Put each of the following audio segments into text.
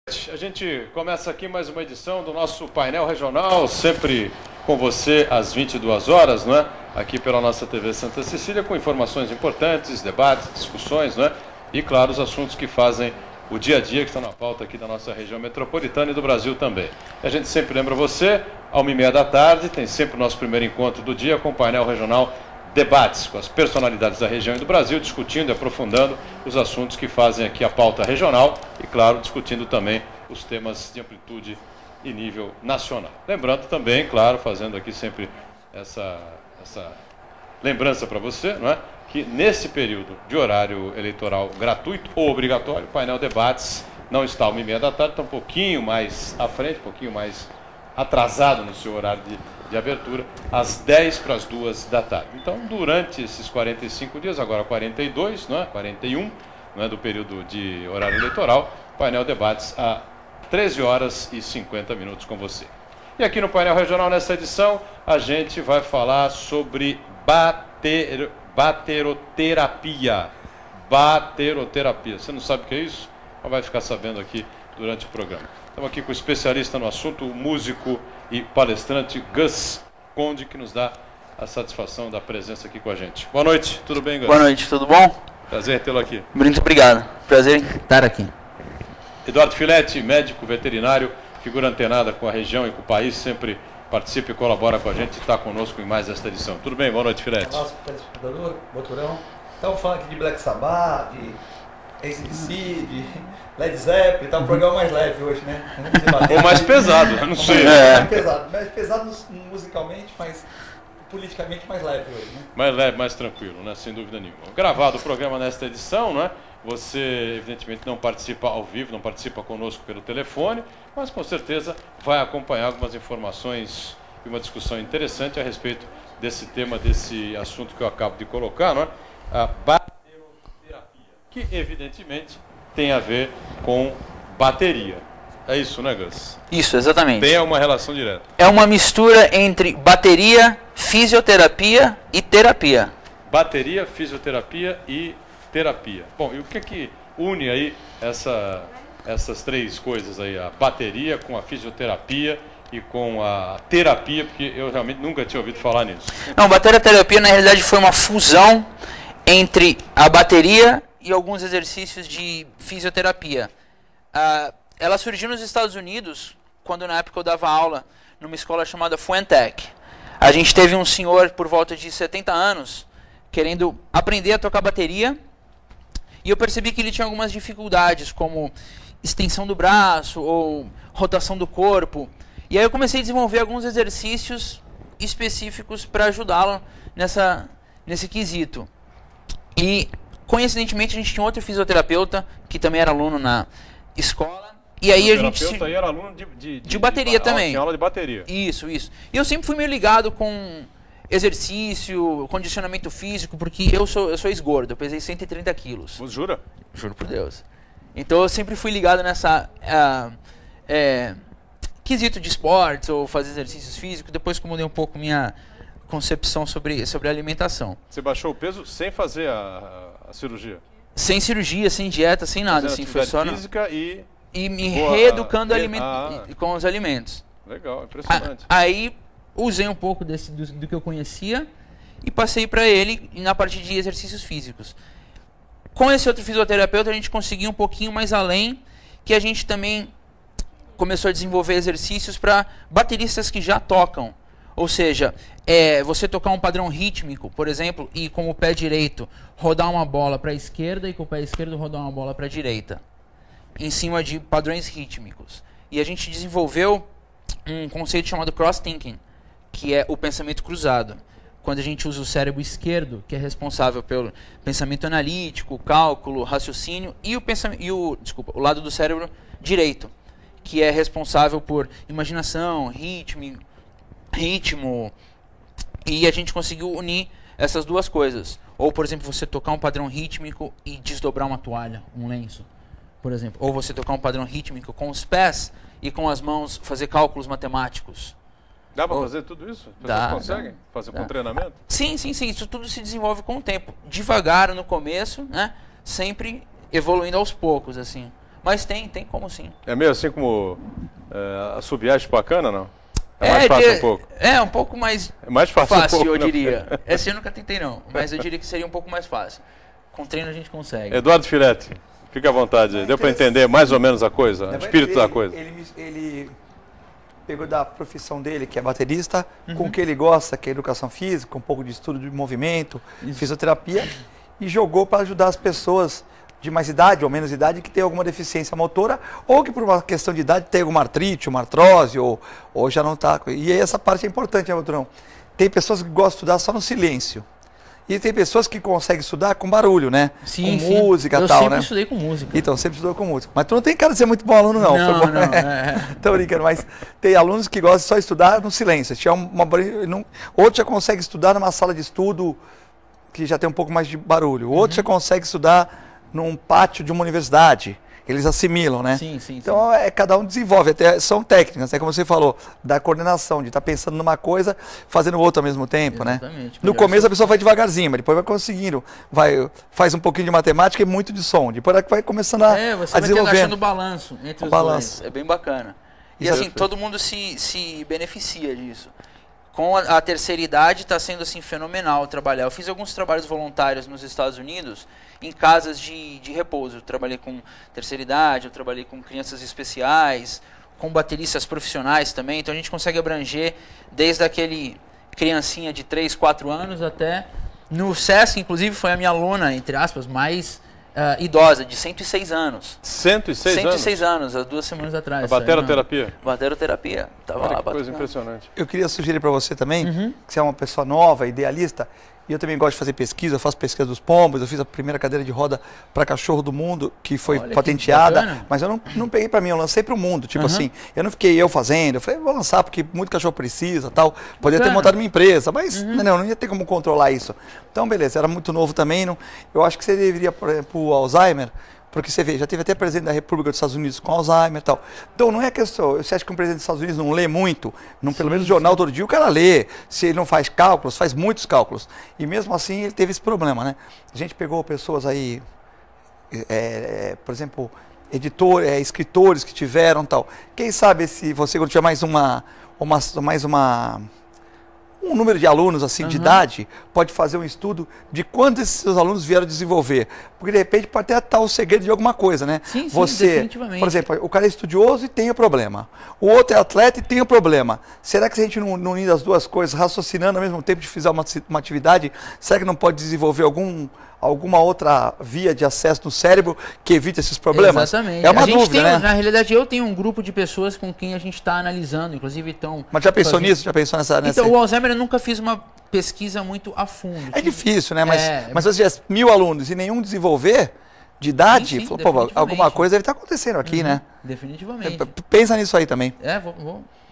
A gente começa aqui mais uma edição do nosso painel regional, sempre com você às 22 horas, não é? Aqui pela nossa TV Santa Cecília, com informações importantes, debates, discussões, não é? E, claro, os assuntos que fazem o dia a dia, que estão na pauta aqui da nossa região metropolitana e do Brasil também. A gente sempre lembra você, à 1h30 da tarde, tem sempre o nosso primeiro encontro do dia com o painel regional Debates, com as personalidades da região e do Brasil, discutindo e aprofundando os assuntos que fazem aqui a pauta regional e, claro, discutindo também os temas de amplitude e nível nacional. Lembrando também, claro, fazendo aqui sempre essa lembrança para você, não é? Que nesse período de horário eleitoral gratuito ou obrigatório, o painel Debates não está às 1h30 da tarde, está um pouquinho mais à frente, um pouquinho mais atrasado no seu horário de abertura, às 1:50 da tarde. Então, durante esses 45 dias, agora 42, não é? 41, não é? Do período de horário eleitoral, painel Debates a 13h50 com você. E aqui no painel regional, nessa edição, a gente vai falar sobre bateroterapia. Bateroterapia. Você não sabe o que é isso? Ou vai ficar sabendo aqui durante o programa. Estamos aqui com o especialista no assunto, o músico e palestrante Gus Conde, que nos dá a satisfação da presença aqui com a gente. Boa noite, tudo bem, Gus? Boa noite, tudo bom? Prazer tê-lo aqui. Muito obrigado, prazer em estar aqui. Eduardo Filetti, médico veterinário, figura antenada com a região e com o país, sempre participa e colabora com a gente e está conosco em mais esta edição. Tudo bem? Boa noite, Filetti. Nosso telespectador, Boturão. Estamos falando aqui de Black Sabbath, de AC/DC, de Led Zeppelin, tá um programa mais leve hoje, né? Ou mais pesado, eu não sei. Mais pesado musicalmente, mas politicamente mais leve hoje, né? Mais leve, mais tranquilo, né? Sem dúvida nenhuma. Gravado o programa nesta edição, não é? Você, evidentemente, não participa ao vivo, não participa conosco pelo telefone, mas com certeza vai acompanhar algumas informações e uma discussão interessante a respeito desse tema, desse assunto que eu acabo de colocar, não é? A bateroterapia, que evidentemente tem a ver com bateria. É isso, né, Gus? Isso, exatamente. Tem uma relação direta. É uma mistura entre bateria, fisioterapia e terapia. Bateria, fisioterapia e terapia. Bom, e o que une aí essas três coisas aí? A bateria com a fisioterapia e com a terapia, porque eu realmente nunca tinha ouvido falar nisso. Não, bateroterapia na realidade foi uma fusão entre a bateria e alguns exercícios de fisioterapia. Ela surgiu nos Estados Unidos, quando na época eu dava aula numa escola chamada Fuentech. A gente teve um senhor por volta de 70 anos, querendo aprender a tocar bateria, e eu percebi que ele tinha algumas dificuldades, como extensão do braço ou rotação do corpo. E aí eu comecei a desenvolver alguns exercícios específicos para ajudá-lo nesse quesito. E, coincidentemente, a gente tinha outro fisioterapeuta, que também era aluno na escola. E aí a gente... O terapeuta era aluno de bateria também. Tinha aula de bateria. Isso. E eu sempre fui meio ligado com exercício, condicionamento físico, porque eu sou ex-gordo, eu pesei 130 quilos. Você jura? Juro por Deus. Então eu sempre fui ligado nessa... quesito de esportes ou fazer exercícios físicos, depois que eu mudei um pouco minha concepção sobre a alimentação. Você baixou o peso sem fazer a cirurgia? Sem cirurgia, sem dieta, sem nada. Assim, foi só física e me reeducando com os alimentos. Legal, impressionante. Aí usei um pouco do que eu conhecia e passei para ele na parte de exercícios físicos. Com esse outro fisioterapeuta a gente conseguiu um pouquinho mais além, que a gente também começou a desenvolver exercícios para bateristas que já tocam. Ou seja, você tocar um padrão rítmico, por exemplo, e com o pé direito rodar uma bola para a esquerda e com o pé esquerdo rodar uma bola para a direita, em cima de padrões rítmicos. E a gente desenvolveu um conceito chamado cross-thinking, que é o pensamento cruzado. Quando a gente usa o cérebro esquerdo, que é responsável pelo pensamento analítico, cálculo, raciocínio, e o lado do cérebro direito, que é responsável por imaginação, ritmo, e a gente conseguiu unir essas duas coisas. Ou, por exemplo, você tocar um padrão rítmico e desdobrar uma toalha, um lenço, por exemplo. Ou você tocar um padrão rítmico com os pés e com as mãos fazer cálculos matemáticos. Dá para fazer tudo isso? Vocês conseguem fazer com treinamento? Sim. Isso tudo se desenvolve com o tempo. Devagar no começo, né? Sempre evoluindo aos poucos, assim. Mas tem como sim. É meio assim como a sub-haste bacana, não? É mais fácil um pouco. É, um pouco mais, é mais fácil, um pouco, eu né? diria. Essa eu nunca tentei não, mas eu diria que seria um pouco mais fácil. Com treino a gente consegue. Eduardo Firetti, fica à vontade. Deu para entender mais ou menos a coisa, o espírito da coisa? Ele pegou da profissão dele, que é baterista, com o que ele gosta, que é educação física, um pouco de estudo de movimento, fisioterapia, e jogou para ajudar as pessoas de mais idade ou menos idade que tem alguma deficiência motora ou que por uma questão de idade tem alguma artrite, uma artrose ou já não está. E aí essa parte é importante, né, Boturão? Tem pessoas que gostam de estudar só no silêncio. E tem pessoas que conseguem estudar com barulho, né? Sim, com música e tal, né? Eu sempre estudei com música. Então, sempre estudou com música. Mas tu não tem cara de ser muito bom aluno, não. Não, Foi bom, não. Tô brincando, mas tem alunos que gostam só de estudar no silêncio. Outro já consegue estudar numa sala de estudo que já tem um pouco mais de barulho. Outro já consegue estudar num pátio de uma universidade. Eles assimilam, né? Sim. Então, cada um desenvolve. Até são técnicas, né? Como você falou, da coordenação, de estar pensando numa coisa, fazendo outra ao mesmo tempo, exatamente, né? No começo a pessoa vai devagarzinho, mas depois vai conseguindo. Faz um pouquinho de matemática e muito de som. Depois vai começando a você desenvolver. Vai achando balanço entre os dois. É bem bacana. E Isso assim, todo mundo se beneficia disso. Com a terceira idade está sendo assim fenomenal trabalhar. Eu fiz alguns trabalhos voluntários nos Estados Unidos em casas de repouso. Eu trabalhei com terceira idade, eu trabalhei com crianças especiais, com bateristas profissionais também. Então a gente consegue abranger desde aquele criancinha de 3, 4 anos até... No SESC, inclusive, foi a minha aluna, entre aspas, mais idosa, de 106 anos. 106 anos? 106 anos, há 2 semanas atrás. A bateroterapia? Bateroterapia. Tava Olha lá, que coisa impressionante. Eu queria sugerir para você também, que você é uma pessoa nova, idealista, e eu também gosto de fazer pesquisa, eu faço pesquisa dos pombos, eu fiz a primeira cadeira de roda para cachorro do mundo, que foi patenteada, mas eu não peguei para mim, eu lancei para o mundo, tipo assim, eu não fiquei eu fazendo, eu falei, vou lançar porque muito cachorro precisa, tal, poderia ter montado uma empresa, mas não ia ter como controlar isso. Então, beleza, era muito novo também, eu acho que você deveria, por exemplo, o Alzheimer, porque você vê, já teve até presidente da República dos Estados Unidos com Alzheimer e tal. Então não é questão, você acha que um presidente dos Estados Unidos não lê muito? Pelo menos o jornal todo dia o cara lê. Se ele não faz cálculos, faz muitos cálculos. E mesmo assim ele teve esse problema, né? A gente pegou pessoas aí, por exemplo, escritores que tiveram tal. Quem sabe se você, quando tiver um número de alunos assim de idade, pode fazer um estudo de quantos esses seus alunos vieram desenvolver. Porque de repente pode até estar o segredo de alguma coisa, né? Sim, definitivamente. Por exemplo, o cara é estudioso e tem o problema. O outro é atleta e tem o problema. Será que se a gente não unir as duas coisas, raciocinando ao mesmo tempo de fizer uma atividade, será que não pode desenvolver alguma outra via de acesso no cérebro que evite esses problemas? Exatamente. É uma dúvida, né? Na realidade, eu tenho um grupo de pessoas com quem a gente está analisando, inclusive estão... Mas já pensou nisso? Já pensou nessa... Então, o Alzheimer eu nunca fiz uma pesquisa muito a fundo. É difícil, né? Mas se você tivesse 1000 alunos e nenhum desenvolver de idade, falou, pô, alguma coisa deve estar acontecendo aqui, né? Definitivamente. Pensa nisso aí também.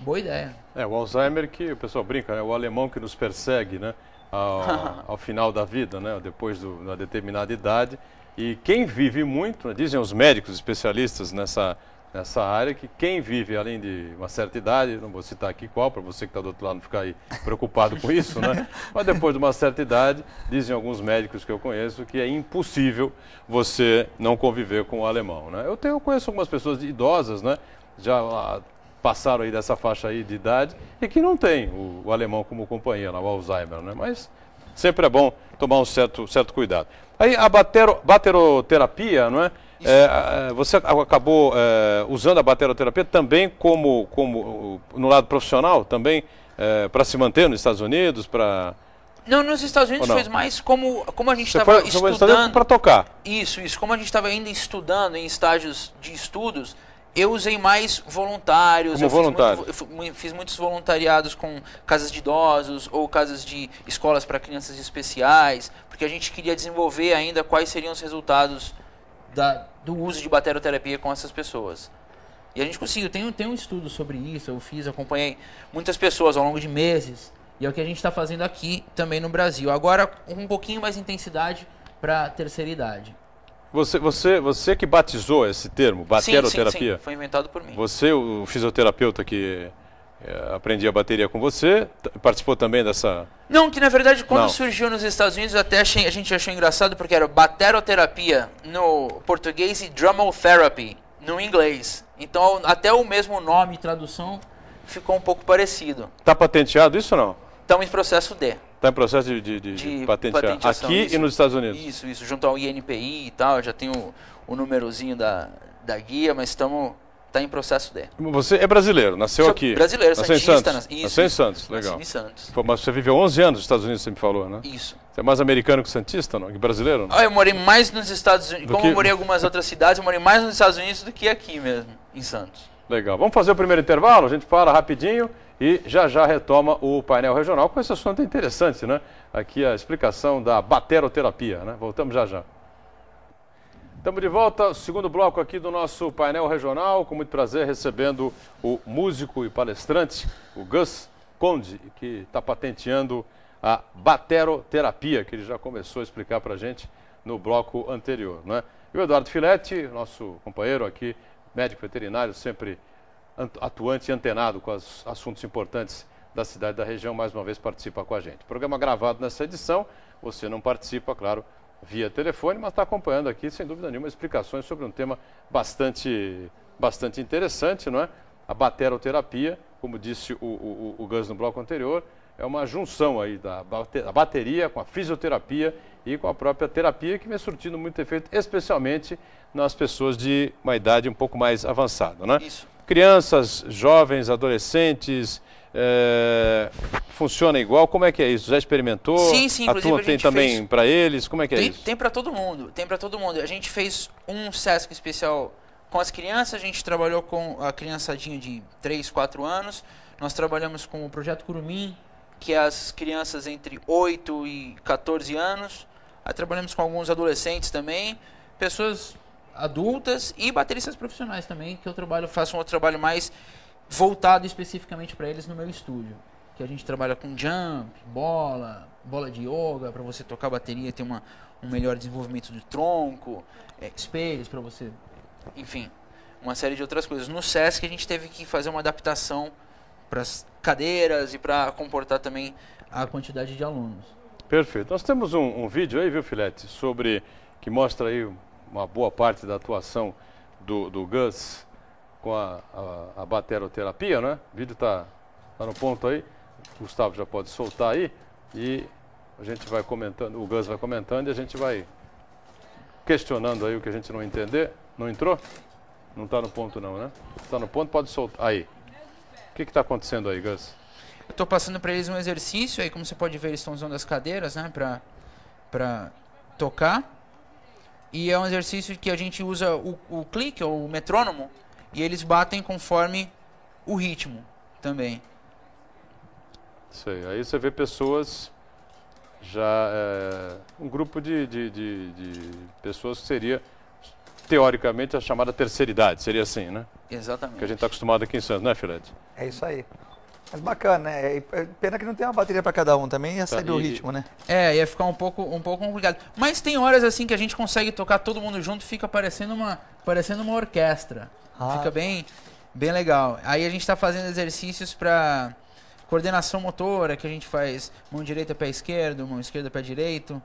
Boa ideia. O Alzheimer que o pessoal brinca, né? O alemão que nos persegue, né? Ao final da vida, né? Depois de uma determinada idade. E quem vive muito, né? Dizem os médicos especialistas nessa área, que quem vive além de uma certa idade, não vou citar aqui qual, para você que está do outro lado não ficar aí preocupado com isso, né? Mas depois de uma certa idade, dizem alguns médicos que eu conheço, que é impossível você não conviver com o alemão, né? Eu conheço algumas pessoas idosas, né? Já passaram aí dessa faixa aí de idade e que não tem o alemão como companhia, o Alzheimer, né? Mas sempre é bom tomar um certo cuidado. Aí a bateroterapia, não é? Você acabou usando a bateroterapia também como no lado profissional, também para se manter nos Estados Unidos, para... Não, nos Estados Unidos fez mais como a gente estava estudando... para tocar. Isso. Como a gente estava ainda estudando em estágios de estudos... Eu usei mais voluntários, fiz muitos voluntariados com casas de idosos ou casas de escolas para crianças especiais, porque a gente queria desenvolver ainda quais seriam os resultados do uso de bateroterapia com essas pessoas. E a gente conseguiu, tem um estudo sobre isso, acompanhei muitas pessoas ao longo de meses, e é o que a gente está fazendo aqui também no Brasil. Agora, um pouquinho mais intensidade para a terceira idade. Você que batizou esse termo, bateroterapia? Sim, foi inventado por mim. Você, o fisioterapeuta que aprendia bateria com você, participou também dessa... Não, que na verdade quando surgiu nos Estados Unidos a gente achou engraçado porque era bateroterapia no português e drummel therapy no inglês. Então, até o mesmo nome e tradução ficou um pouco parecido. Está patenteado isso ou não? Estamos em processo de. Está em processo de patentear aqui isso, e nos Estados Unidos? Isso, junto ao INPI e tal. Já tem o númerozinho da guia, mas está em processo de. Você é brasileiro, nasceu aqui? Brasileiro, nasceu santista. Em Santos. Nasceu em Santos, legal. Em Santos. Mas você viveu 11 anos nos Estados Unidos, você me falou, né? Isso. Você é mais americano que santista, não? Que brasileiro? Não? Eu morei mais nos Estados Unidos. Como eu morei em algumas outras cidades, eu morei mais nos Estados Unidos do que aqui mesmo, em Santos. Legal. Vamos fazer o primeiro intervalo? A gente para rapidinho e já retoma o painel regional com esse assunto interessante, né? Aqui a explicação da bateroterapia, né? Voltamos já. Estamos de volta, segundo bloco aqui do nosso painel regional, com muito prazer recebendo o músico e palestrante, o Gus Conde, que está patenteando a bateroterapia, que ele já começou a explicar para a gente no bloco anterior, né? E o Eduardo Filetti, nosso companheiro aqui, médico veterinário, sempre atuante e antenado com os assuntos importantes da cidade e da região, mais uma vez participa com a gente. Programa gravado nessa edição, você não participa, claro, via telefone, mas está acompanhando aqui, sem dúvida nenhuma, explicações sobre um tema bastante interessante, não é? A bateroterapia, como disse o Gus no bloco anterior, é uma junção aí da bateria com a fisioterapia e com a própria terapia, que vem surtindo muito efeito, especialmente nas pessoas de uma idade um pouco mais avançada, né? Isso. Crianças, jovens, adolescentes, funciona igual? Como é que é isso? Já experimentou? Sim, a tua tem também para eles? Como é que é isso? Tem para todo mundo, A gente fez um SESC especial com as crianças, a gente trabalhou com a criançadinha de 3, 4 anos, nós trabalhamos com o Projeto Curumim, que é as crianças entre 8 e 14 anos, aí trabalhamos com alguns adolescentes também, pessoas adultas e bateristas profissionais também, que eu faço um outro trabalho mais voltado especificamente para eles no meu estúdio, que a gente trabalha com jump, bola de yoga, para você tocar bateria, ter um melhor desenvolvimento do tronco, espelhos para você, enfim, uma série de outras coisas. No SESC a gente teve que fazer uma adaptação para as cadeiras e para comportar também a quantidade de alunos. Perfeito. Nós temos um vídeo aí, viu, Filete, que mostra aí uma boa parte da atuação do Gus com a bateroterapia, né? O vídeo está no ponto aí, o Gustavo já pode soltar aí e a gente vai comentando, o Gus vai comentando e a gente vai questionando aí o que a gente não entender. Não entrou? Não está no ponto não, né? Está no ponto, pode soltar. Aí. O que está acontecendo aí, Gus? Eu estou passando para eles um exercício, aí como você pode ver eles estão usando as cadeiras, né, para tocar. E é um exercício que a gente usa o clique, ou o metrônomo, e eles batem conforme o ritmo também. Sei, aí você vê pessoas, um grupo de pessoas que seria, teoricamente, a chamada terceira idade, seria assim, né? Exatamente. Que a gente está acostumado aqui em Santos, né, Filete? É isso aí. Mas bacana, né? Pena que não tem uma bateria para cada um também, ia sair do ritmo, né? Ia ficar um pouco complicado. Mas tem horas assim que a gente consegue tocar todo mundo junto, fica parecendo uma orquestra. Fica bem legal. Aí a gente está fazendo exercícios para coordenação motora, que a gente faz mão direita, pé esquerdo, mão esquerda, pé direito.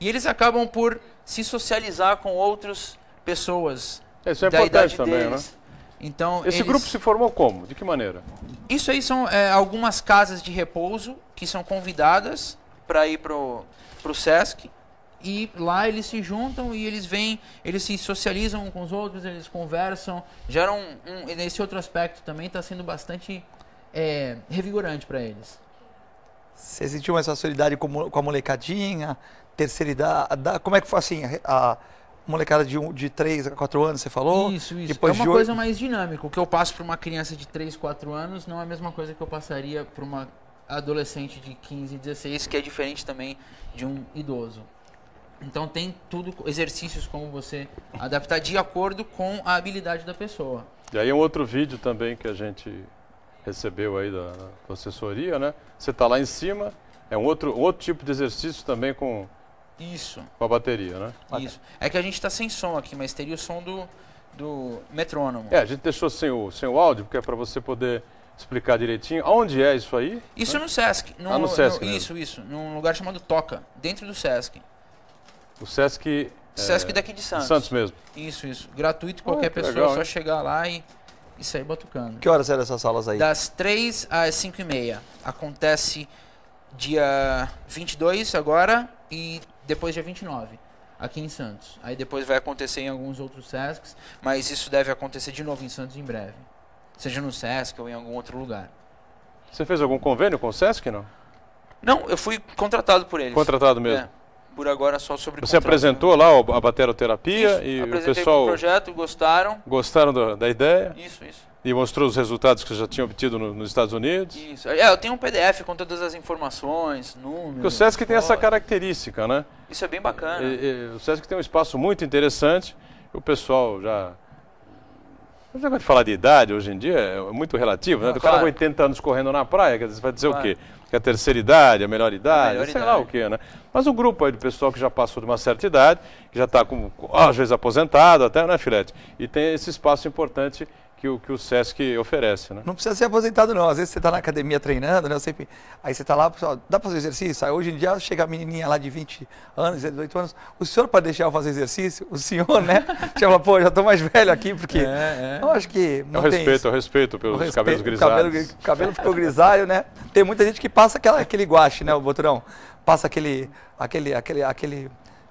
E eles acabam por se socializar com outras pessoas. Isso é importante também, deles, né? Então, esse grupo se formou como? De que maneira? Isso aí são algumas casas de repouso que são convidadas para ir pro SESC. E lá eles se juntam e eles se socializam com os outros, eles conversam. Geram nesse outro aspecto também está sendo bastante revigorante para eles. Você sentiu essa solidariedade com a molecadinha, terceira idade? Como é que foi assim? A molecada de 3 a 4 anos, você falou? Isso. Depois é uma coisa mais dinâmica. O que eu passo para uma criança de 3, 4 anos não é a mesma coisa que eu passaria para uma adolescente de 15, 16, que é diferente também de um idoso. Então tem exercícios como você adaptar de acordo com a habilidade da pessoa. E aí um outro vídeo também que a gente recebeu aí da assessoria, né? Você está lá em cima, é um outro tipo de exercício também com a bateria, né? Isso. É que a gente está sem som aqui, mas teria o som do metrônomo. A gente deixou sem o áudio, porque é para você poder explicar direitinho. Onde é isso aí? Isso, né? No SESC. No SESC. Isso. Num lugar chamado Toca, dentro do SESC. O SESC Sesc daqui de Santos. Santos mesmo. Isso. Gratuito, qualquer pessoa, legal, só chegar lá e sair batucando. Que horas eram essas aulas aí? Das 3 às 5h30. Acontece dia 22 agora e depois dia 29, aqui em Santos. Aí depois vai acontecer em alguns outros Sescs, mas isso deve acontecer de novo em Santos em breve. Seja no Sesc ou em algum outro lugar. Você fez algum convênio com o Sesc, não? Não, eu fui contratado por eles. Contratado mesmo? Por agora só sobre Você contrato. Apresentou lá a bateroterapia e o pessoal... o projeto, gostaram. Gostaram da ideia? Isso. E mostrou os resultados que você já tinha obtido nos Estados Unidos? Isso. Eu tenho um PDF com todas as informações, números... Porque o Sesc tem essa característica, né? Isso é bem bacana. O Sesc tem um espaço muito interessante. O pessoal já... O negócio de falar de idade hoje em dia é muito relativo, né? O cara com 80 anos correndo na praia, quer dizer, você vai dizer o quê? Que a terceira idade, a melhor idade, sei lá o quê, né? Mas o grupo aí de pessoal que já passou de uma certa idade, que já está às vezes aposentado até, né, Filete? E tem esse espaço importante que o Sesc oferece, né? Não precisa ser aposentado, não. Às vezes você está na academia treinando, né? Aí você está lá, pessoal, dá para fazer exercício? Aí hoje em dia chega a menininha lá de 20 anos, 18 anos, o senhor pode deixar eu fazer exercício? O senhor, né? Você fala, pô, já estou mais velho aqui, porque eu acho que não tem isso. É o respeito pelos cabelos grisalhos. O cabelo ficou grisalho, né? Tem muita gente que passa aquele guache, né, o Boturão? Passa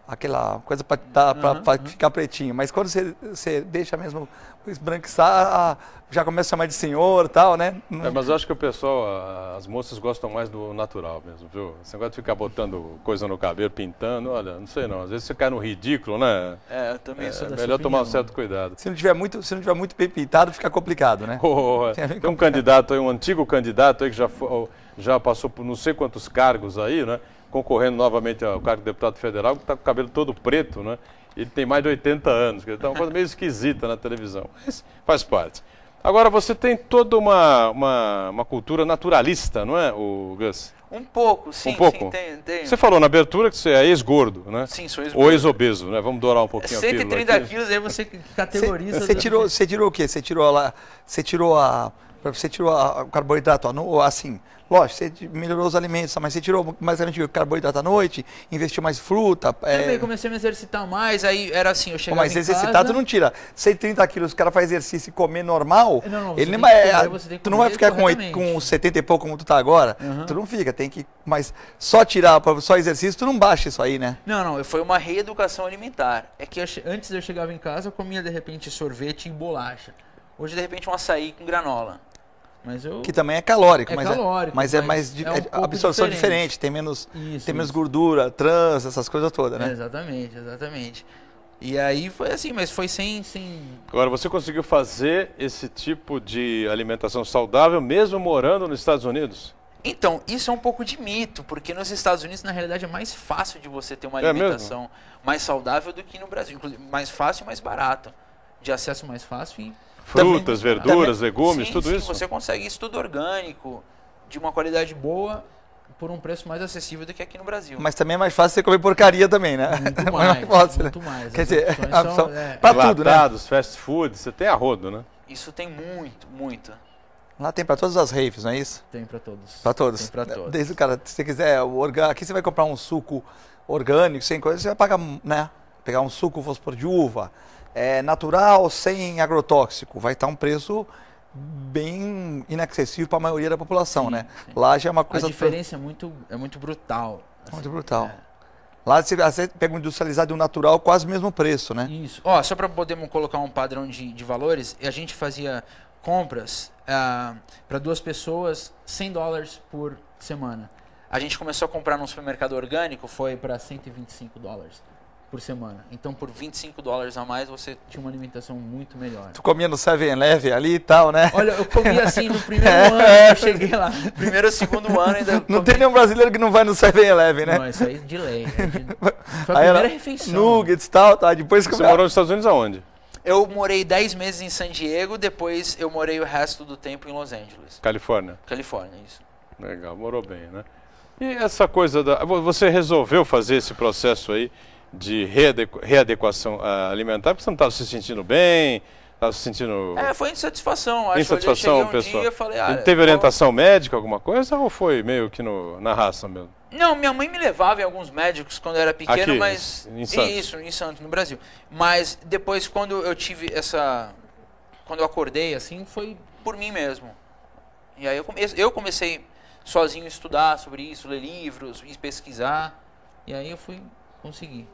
aquela coisa para ficar pretinho. Mas quando você deixa mesmo esbranquiçar, já começa a chamar de senhor e tal, né? Mas eu acho que o pessoal, as moças gostam mais do natural mesmo, viu? Esse negócio de ficar botando coisa no cabelo, pintando, olha, não sei não. Às vezes você cai no ridículo, né? Eu também sou dessa melhor tomar um opinião. certo cuidado. Se não tiver muito bem pintado, fica complicado, né? Tem um candidato aí, um antigo candidato aí que já passou por não sei quantos cargos aí, né? Concorrendo novamente ao cargo de deputado federal, que está com o cabelo todo preto, né? Ele tem mais de 80 anos, então é uma coisa meio esquisita na televisão, mas faz parte. Agora, você tem toda uma cultura naturalista, não é, o Gus? Um pouco, sim. Um pouco? Sim, tem. Você falou na abertura que você é ex-gordo, né? Sim, sou ex-gordo. Ou ex-obeso, né? Vamos dourar um pouquinho a pílula 130 aqui. quilos, aí você categoriza... Você tirou o quê? Você tirou o carboidrato, assim, lógico, você melhorou os alimentos, mas você tirou basicamente carboidrato à noite, investiu mais fruta. Também comecei a me exercitar mais, aí era assim, eu chegava mas em exercitar casa... tu não tira. 130 quilos, o cara faz exercício e comer normal, ele não tu não vai ficar com 70 e pouco como tu tá agora, tu não fica, tem que... Mas só tirar, só exercício, tu não baixa isso aí, né? Não, foi uma reeducação alimentar. É que antes eu chegava em casa, eu comia de repente sorvete e bolacha. Hoje, de repente, um açaí com granola. Que também é calórico, mas é mais a absorção diferente, tem menos gordura, trans, essas coisas todas, né? Exatamente. E aí foi assim, mas foi sem... Agora, você conseguiu fazer esse tipo de alimentação saudável mesmo morando nos Estados Unidos? Então, isso é um pouco de mito, porque nos Estados Unidos, na realidade, é mais fácil de você ter uma alimentação mais saudável do que no Brasil. Inclusive, mais fácil e mais barato. De acesso mais fácil e... Frutas, verduras, legumes, tudo isso? Você consegue isso tudo orgânico, de uma qualidade boa, por um preço mais acessível do que aqui no Brasil. Mas também é mais fácil você comer porcaria também, né? Muito mais. Quer dizer, para tudo, né? Latados, fast food, você tem a rodo, né? Isso tem muito. Lá tem para todas as raves, não é isso? Tem para todos. Para todos. Tem para todos. Desde o cara, se você quiser, aqui você vai comprar um suco orgânico, sem coisa, você vai pagar, né? Pegar um suco, vamos supor, de uva, natural, sem agrotóxico, vai estar um preço bem inacessível para a maioria da população, né? Sim. Lá já é uma coisa... A diferença é muito brutal. Muito brutal. Lá você pega um industrializado e um natural quase o mesmo preço, né? Isso. Só para podermos colocar um padrão de valores, a gente fazia compras para 2 pessoas, $100 por semana. A gente começou a comprar num supermercado orgânico, foi para $125 por semana. Então, por $25 a mais, você tinha uma alimentação muito melhor. Tu comia no 7-Eleven ali e tal, né? Olha, eu comia assim no primeiro ano que eu cheguei lá. Primeiro ou segundo ano ainda... Não tem nenhum brasileiro que não vai no 7-Eleven, né? Não, isso aí de lei. Foi a primeira refeição. Nuggets e tal, tá? Depois que você morou nos Estados Unidos aonde? Eu morei 10 meses em San Diego, depois eu morei o resto do tempo em Los Angeles. Califórnia, isso. Legal, morou bem, né? E essa coisa você resolveu fazer esse processo aí de readequação alimentar, porque você não estava se sentindo bem, Tá se sentindo... Foi insatisfação. Acho insatisfação, que eu cheguei um dia e falei... teve orientação médica, alguma coisa, ou foi meio que na raça mesmo? Não, minha mãe me levava em alguns médicos quando eu era pequeno, aqui, mas... em Santos. Isso, em Santos, no Brasil. Mas depois, quando eu tive quando eu acordei, assim, foi por mim mesmo. E aí eu comecei sozinho a estudar sobre isso, ler livros, pesquisar. E aí eu fui conseguir.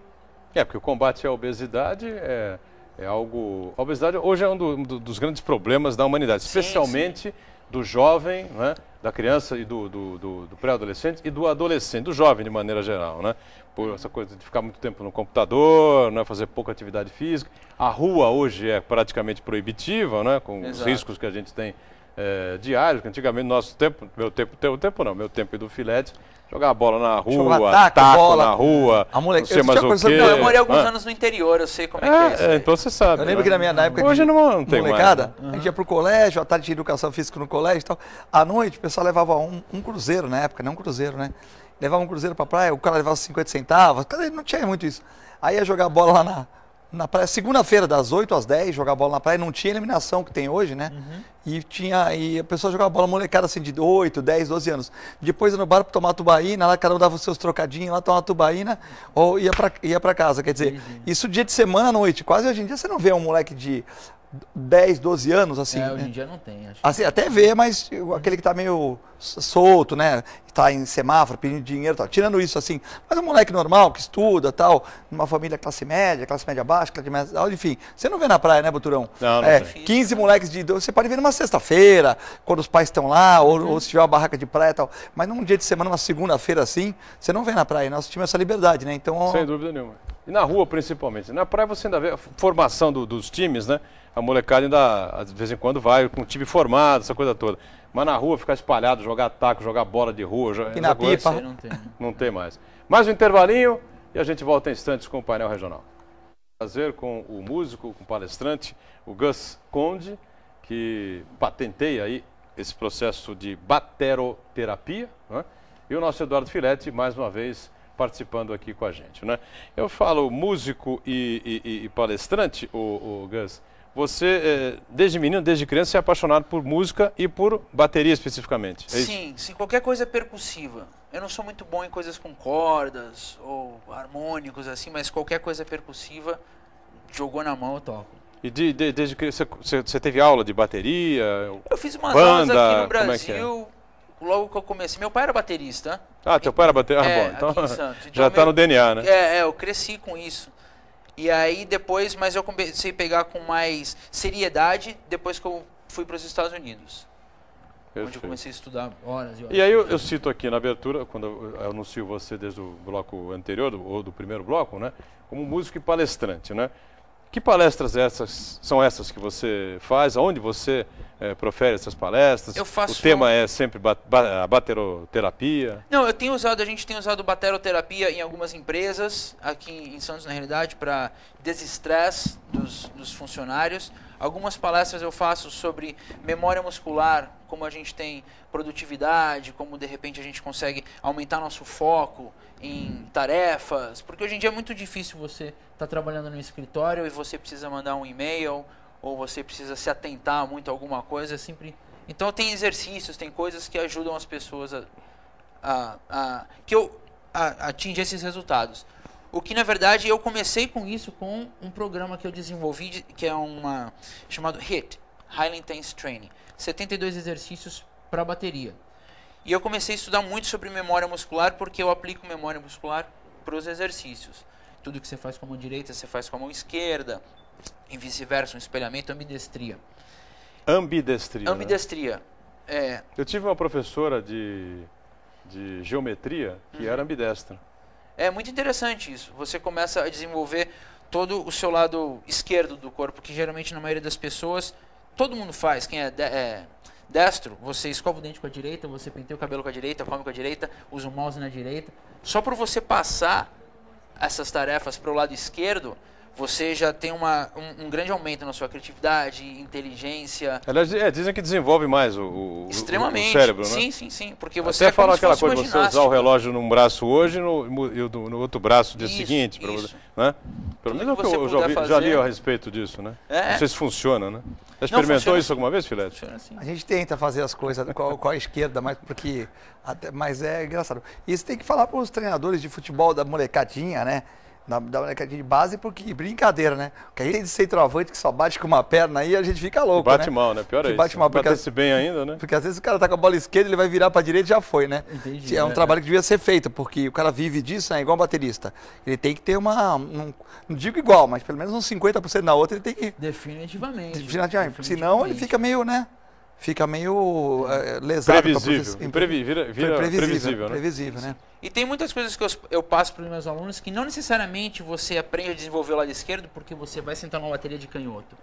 Porque o combate à obesidade é algo... A obesidade hoje é um dos grandes problemas da humanidade, especialmente do jovem, né? Da criança e do pré-adolescente e do adolescente, do jovem de maneira geral, né? Por essa coisa de ficar muito tempo no computador, né? Fazer pouca atividade física. A rua hoje é praticamente proibitiva, né? Com os riscos que a gente tem diários, que antigamente no nosso tempo, meu tempo e do Filete, jogar bola na rua, taco na rua, não sei mais o quê. Eu morei alguns anos no interior, eu sei como é que é isso. Então você sabe. Eu lembro que na minha época hoje não tem molecada, mais, a gente ia pro colégio, à tarde tinha educação física no colégio e tal. À noite o pessoal levava um cruzeiro na época, não um cruzeiro, né? Levava um cruzeiro pra praia, o cara levava 50 centavos, não tinha muito isso. Aí ia jogar bola lá na praia, segunda-feira, das 8 às 10, jogar bola na praia, não tinha eliminação que tem hoje, né? E a pessoa jogava bola molecada assim de 8, 10, 12 anos. Depois ia no bar pra tomar tubaína, lá cada um dava os seus trocadinhos, lá tomava tubaína, ou ia pra casa. Quer dizer, isso dia de semana à noite. Quase hoje em dia você não vê um moleque de 10, 12 anos, assim. Hoje em dia não tem, acho. Assim, até vê, mas aquele que tá meio solto, né? Tá em semáforo, pedindo dinheiro e tal. Tirando isso, assim. Mas um moleque normal, que estuda tal, numa família classe média baixa, classe média alta, enfim. Você não vê na praia, né, Buturão? Não 15 moleques de... Você pode ver numa sexta-feira, quando os pais estão lá, ou se tiver uma barraca de praia e tal. Mas num dia de semana, uma segunda-feira assim, você não vê na praia. Nós tínhamos essa liberdade, né? Então... Sem dúvida nenhuma. E na rua, principalmente. Na praia você ainda vê a formação dos times, né? A molecada ainda, de vez em quando, vai com o time formado, essa coisa toda. Mas na rua, ficar espalhado, jogar taco, jogar bola de rua... E na pipa. Não tem mais. Mais um intervalinho e a gente volta em instantes com o painel regional. Prazer com o músico, com o palestrante, o Gus Conde, que patenteia aí esse processo de bateroterapia, né? E o nosso Eduardo Filete, mais uma vez, participando aqui com a gente, né? Eu falo músico e palestrante, o Gus... Você, desde menino, desde criança, é apaixonado por música e por bateria especificamente? É sim, qualquer coisa percussiva. Eu não sou muito bom em coisas com cordas ou harmônicos, assim, mas qualquer coisa percussiva, jogou na mão, eu toco. E desde criança, você teve aula de bateria? Eu fiz umas banda, aulas aqui no Brasil, logo que eu comecei. Meu pai era baterista. Teu pai era baterista? Bom, então já está no DNA, né? Eu cresci com isso. E aí depois, mas eu comecei a pegar com mais seriedade depois que eu fui para os Estados Unidos. Perfeito. Onde eu comecei a estudar horas e horas. E aí eu cito aqui na abertura, quando eu anuncio você desde o bloco anterior, ou do primeiro bloco, né? Como músico e palestrante, né? Que palestras são essas que você faz? Aonde você profere essas palestras? Eu faço... O tema é sempre a bateroterapia? Não, a gente tem usado bateroterapia em algumas empresas, aqui em Santos, na realidade, para desestresse dos funcionários. Algumas palestras eu faço sobre memória muscular, como a gente tem produtividade, como de repente a gente consegue aumentar nosso foco em tarefas, porque hoje em dia é muito difícil você estar trabalhando no escritório e você precisa mandar um e-mail ou você precisa se atentar muito a alguma coisa, Então tem exercícios, tem coisas que ajudam as pessoas a atingir esses resultados. O que na verdade eu comecei com isso com um programa que eu desenvolvi, que é chamado HIIT, Highly Intense Training, 72 exercícios para bateria. E eu comecei a estudar muito sobre memória muscular porque eu aplico memória muscular para os exercícios. Tudo que você faz com a mão direita, você faz com a mão esquerda, e vice-versa, um espelhamento, ambidestria. Ambidestria. Ambidestria. Né? Eu tive uma professora de geometria que era ambidestra. É muito interessante isso. Você começa a desenvolver todo o seu lado esquerdo do corpo, que geralmente na maioria das pessoas, todo mundo faz. Quem é destro, você escova o dente com a direita, você penteia o cabelo com a direita, come com a direita, usa o mouse na direita. Só por você passar essas tarefas para o lado esquerdo, você já tem um grande aumento na sua criatividade, inteligência. Aliás, dizem que desenvolve mais extremamente. O cérebro, né? Sim, sim, sim. Porque você até fala aquela coisa de você usar o ginástica. relógio num braço hoje e no outro braço no dia seguinte. Isso. Né? Pelo menos eu já li a respeito disso, né? Não sei se funciona, né? Já experimentou isso alguma vez, Filete? A gente tenta fazer as coisas com a esquerda, mas é engraçado. E você tem que falar para os treinadores de futebol da molecadinha, né? Da molecadinha de base, porque brincadeira, né? Porque a gente tem de centroavante que só bate com uma perna aí, a gente fica louco, bate né? mal, né? Pior é isso. Bate mal, porque Bate-se bem ainda, né? Porque às vezes o cara tá com a bola esquerda, ele vai virar para direita e já foi, né? Entendi, é um trabalho que devia ser feito, porque o cara vive disso, né? Igual um baterista. Ele tem que ter não digo igual, mas pelo menos uns 50% na outra ele tem que... Definitivamente. Senão ele fica meio, né? Fica meio lesado. Previsível, né? E tem muitas coisas que eu passo para os meus alunos que não necessariamente você aprende a desenvolver o lado esquerdo porque você vai sentar numa bateria de canhoto.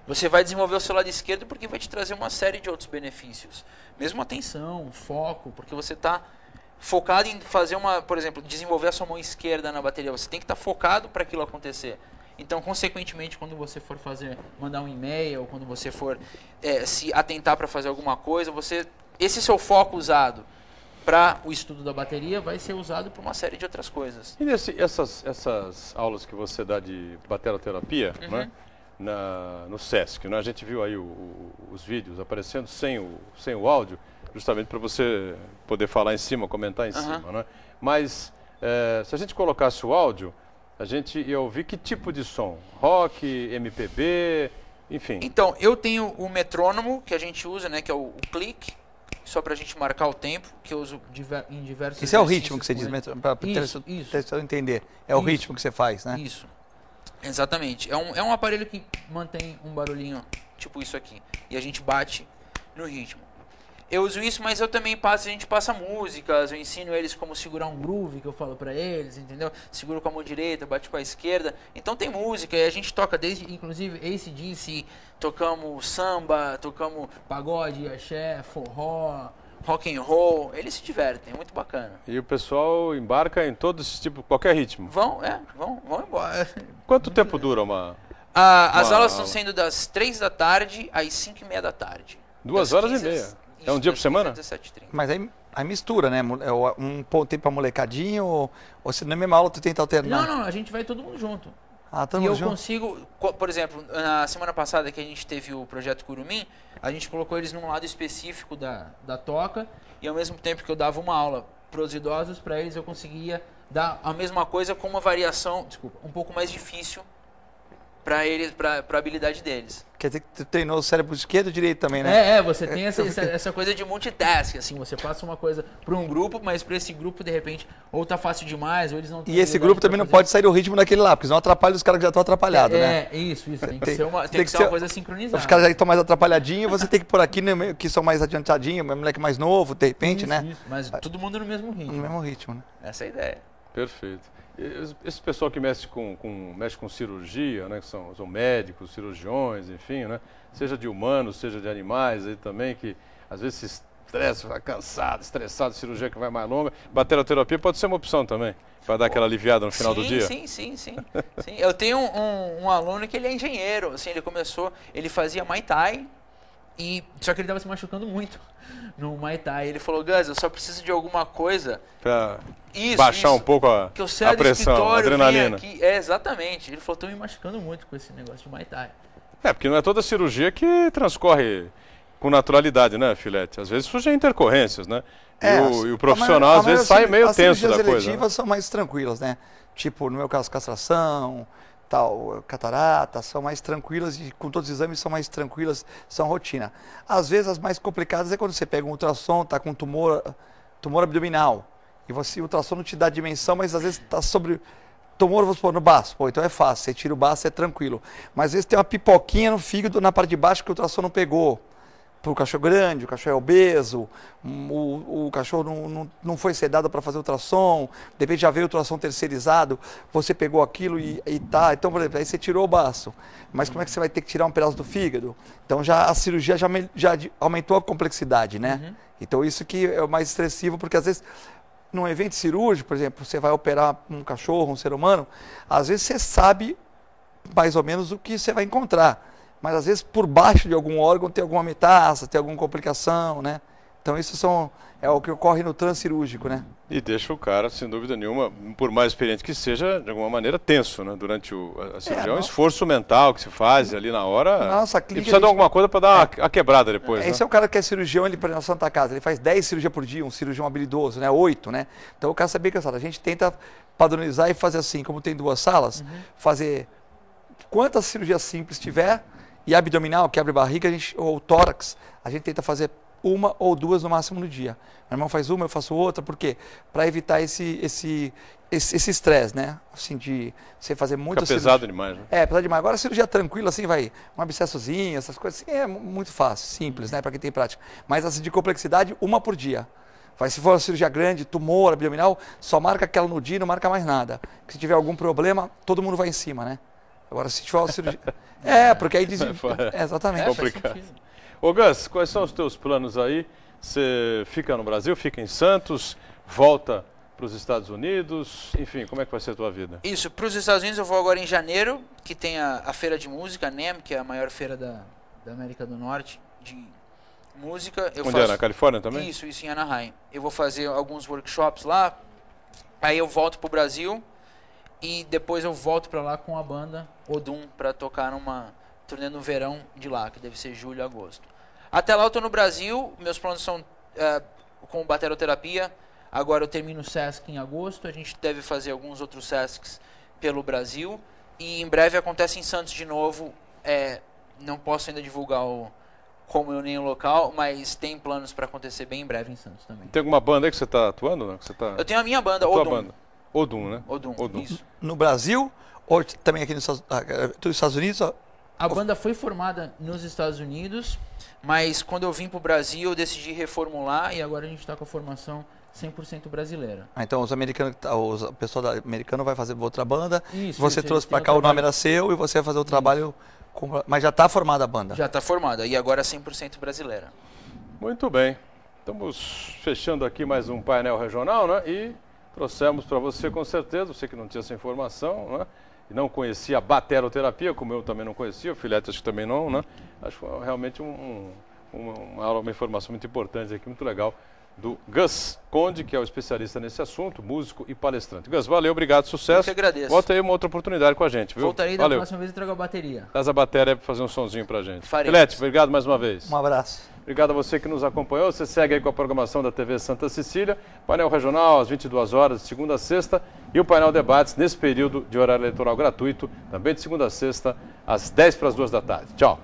Você vai desenvolver o seu lado esquerdo porque vai te trazer uma série de outros benefícios. Mesmo atenção, foco, porque você está focado em fazer por exemplo, desenvolver a sua mão esquerda na bateria. Você tem que estar focado para aquilo acontecer. Então, consequentemente, quando você for mandar um e-mail, quando você for se atentar para fazer alguma coisa, esse seu foco usado para o estudo da bateria vai ser usado para uma série de outras coisas. E essas aulas que você dá de bateroterapia, né, no SESC, né, a gente viu aí os vídeos aparecendo sem o áudio, justamente para você poder falar em cima, comentar em cima. Né? Mas, se a gente colocasse o áudio, a gente ia ouvir que tipo de som? Rock, MPB, enfim. Então, eu tenho o metrônomo que a gente usa, né, que é o clique, só para a gente marcar o tempo, que eu uso em diversos... Isso é o ritmo que você diz, para eu entender. É o ritmo que você faz, né? Isso, exatamente. É um aparelho que mantém um barulhinho tipo isso aqui. E a gente bate no ritmo. Eu uso isso, mas eu também a gente passa músicas, eu ensino eles como segurar um groove, que eu falo pra eles, entendeu? Seguro com a mão direita, bate com a esquerda. Então tem música, e a gente toca desde, inclusive, AC/DC, tocamos samba, tocamos pagode, axé, forró, rock and roll. Eles se divertem, é muito bacana. E o pessoal embarca em todo esse tipo, qualquer ritmo? Vão embora. Quanto tempo dura uma... As aulas estão sendo das 3 da tarde às 5:30 da tarde. 2 horas e meia. É um dia por semana? 17h30. Mas aí mistura, né? Um tempo pra molecadinho ou se na mesma aula tu tenta alternar? Não, a gente vai todo mundo junto. Todo mundo junto? Consigo, por exemplo, na semana passada que a gente teve o projeto Curumim, a gente colocou eles num lado específico da toca e ao mesmo tempo que eu dava uma aula para os idosos, para eles eu conseguia dar a mesma coisa com uma variação, um pouco mais difícil para eles, para a habilidade deles. Quer dizer que tu treinou o cérebro esquerdo e direito também, né? Você tem essa coisa de multitask, assim, você passa uma coisa para um grupo, mas para esse grupo, de repente, ou tá fácil demais, ou eles não têm... E esse grupo também não pode sair do ritmo daquele lá, porque senão atrapalha os caras que já estão atrapalhados, né? Isso, tem que ser uma coisa sincronizada. Os caras já estão mais atrapalhadinhos, você tem que pôr aqui, né, que são mais adiantadinhos, um moleque mais novo, de repente, né? Isso, mas todo mundo no mesmo ritmo. No mesmo ritmo, né? Essa é a ideia. Perfeito. Esse pessoal que mexe com cirurgia, né, que são médicos, cirurgiões, enfim, né, seja de humanos, seja de animais, aí também, que às vezes se estressa, vai cansado, estressado, cirurgia que vai mais longa, bateroterapia pode ser uma opção também, para dar aquela aliviada no final do dia. Sim. Eu tenho um aluno que ele é engenheiro, assim, ele fazia Muay Thai, só que ele estava se machucando muito no Muay Thai. Ele falou, Gus, eu só preciso de alguma coisa para baixar um pouco a pressão, a adrenalina. Exatamente. Ele falou, estou me machucando muito com esse negócio de Muay Thai. Porque não é toda cirurgia que transcorre com naturalidade, né, Filete? Às vezes surgem intercorrências, né? E o profissional às vezes sai meio tenso da coisa. As cirurgias eletivas são mais tranquilas, né? Tipo, no meu caso, castração, catarata, são mais tranquilas e com todos os exames são mais tranquilas, são rotina. Às vezes as mais complicadas é quando você pega um ultrassom, tá com tumor abdominal, e o ultrassom não te dá dimensão, mas às vezes tá sobre tumor, vamos supor, no baço, então é fácil, você tira o baço, é tranquilo. Mas às vezes tem uma pipoquinha no fígado, na parte de baixo que o ultrassom não pegou. Para o cachorro grande, o cachorro é obeso, o cachorro não foi sedado para fazer ultrassom, de repente já veio o ultrassom terceirizado, você pegou aquilo e tá, então, por exemplo, aí você tirou o baço, mas como é que você vai ter que tirar um pedaço do fígado? Então já a cirurgia já aumentou a complexidade, né? Então isso que é o mais estressivo, porque às vezes num evento cirúrgico, por exemplo, você vai operar um cachorro, um ser humano, às vezes você sabe mais ou menos o que você vai encontrar. Mas às vezes por baixo de algum órgão tem alguma metástase, tem alguma complicação, né? Então isso é o que ocorre no transcirúrgico, né? E deixa o cara, sem dúvida nenhuma, por mais experiente que seja, de alguma maneira tenso, né? Durante a cirurgia. É um esforço mental que se faz ali na hora. Nossa, e precisa de alguma coisa para dar a quebrada depois, né? Esse é o cara que é cirurgião, ele na Santa Casa, ele faz 10 cirurgias por dia, um cirurgião habilidoso, né? 8, né? Então o cara sabe bem cansado. A gente tenta padronizar e fazer assim, como tem 2 salas, fazer quantas cirurgias simples tiver, e abdominal, que abre barriga, ou tórax, a gente tenta fazer 1 ou 2 no máximo no dia. Meu irmão faz uma, eu faço outra, por quê? Para evitar esse estresse, né? Assim, de você fazer muita cirurgia. Pesado demais, né? É, pesado demais. Agora, cirurgia tranquila, assim, vai, um abscessozinho, essas coisas, assim, é muito fácil, simples, né? Para quem tem prática. Mas, assim, de complexidade, 1 por dia. Se for uma cirurgia grande, tumor, abdominal, só marca aquela no dia, não marca mais nada. Se tiver algum problema, todo mundo vai em cima, né? Agora, se tiver uma cirurgia... porque aí dizem... exatamente. É complicado. Ô Gus, quais são os teus planos aí? Você fica no Brasil, fica em Santos, volta para os Estados Unidos, enfim, como é que vai ser a tua vida? Isso, para os Estados Unidos eu vou agora em janeiro, que tem a feira de música, a NAMM, que é a maior feira da América do Norte de música. Onde é? Na Califórnia também? Isso em Anaheim. Eu vou fazer alguns workshops lá, aí eu volto para o Brasil e depois eu volto para lá com a banda Odum para tocar numa turnê no verão de lá, que deve ser julho, agosto. Até lá eu estou no Brasil, meus planos são com bateroterapia. Agora eu termino o Sesc em agosto, a gente deve fazer alguns outros Sescs pelo Brasil. E em breve acontece em Santos de novo. Não posso ainda divulgar como eu nem o local, mas tem planos para acontecer bem em breve em Santos também. Tem alguma banda aí que você está atuando? Não? Eu tenho a minha banda, Odum. Banda. Odum, né? Odum, isso. No Brasil ou também aqui nos Estados Unidos? A banda foi formada nos Estados Unidos, mas quando eu vim para o Brasil eu decidi reformular e agora a gente está com a formação 100% brasileira. Então os americanos, o pessoal americano vai fazer outra banda, você trouxe para cá, o nome era seu e você vai fazer o trabalho, mas já está formada a banda? Já está formada e agora 100% brasileira. Muito bem, estamos fechando aqui mais um painel regional, né? E trouxemos para você com certeza, você que não tinha essa informação, né? E não conhecia a bateroterapia, como eu também não conhecia, o Filete acho que também não, né? Acho que foi realmente uma informação muito importante aqui, muito legal, do Gus Conde, que é o especialista nesse assunto, músico e palestrante. Gus, valeu, obrigado, sucesso. Eu que agradeço. Volta aí uma outra oportunidade com a gente, viu? Voltarei da próxima vez e trago a bateria. Traz a bateria para fazer um sonzinho pra gente. Faremos. Filete, obrigado mais uma vez. Um abraço. Obrigado a você que nos acompanhou. Você segue aí com a programação da TV Santa Cecília. Painel regional às 22 horas, de segunda a sexta. E o painel debates nesse período de horário eleitoral gratuito, também de segunda a sexta, às 10 para as 2 da tarde. Tchau.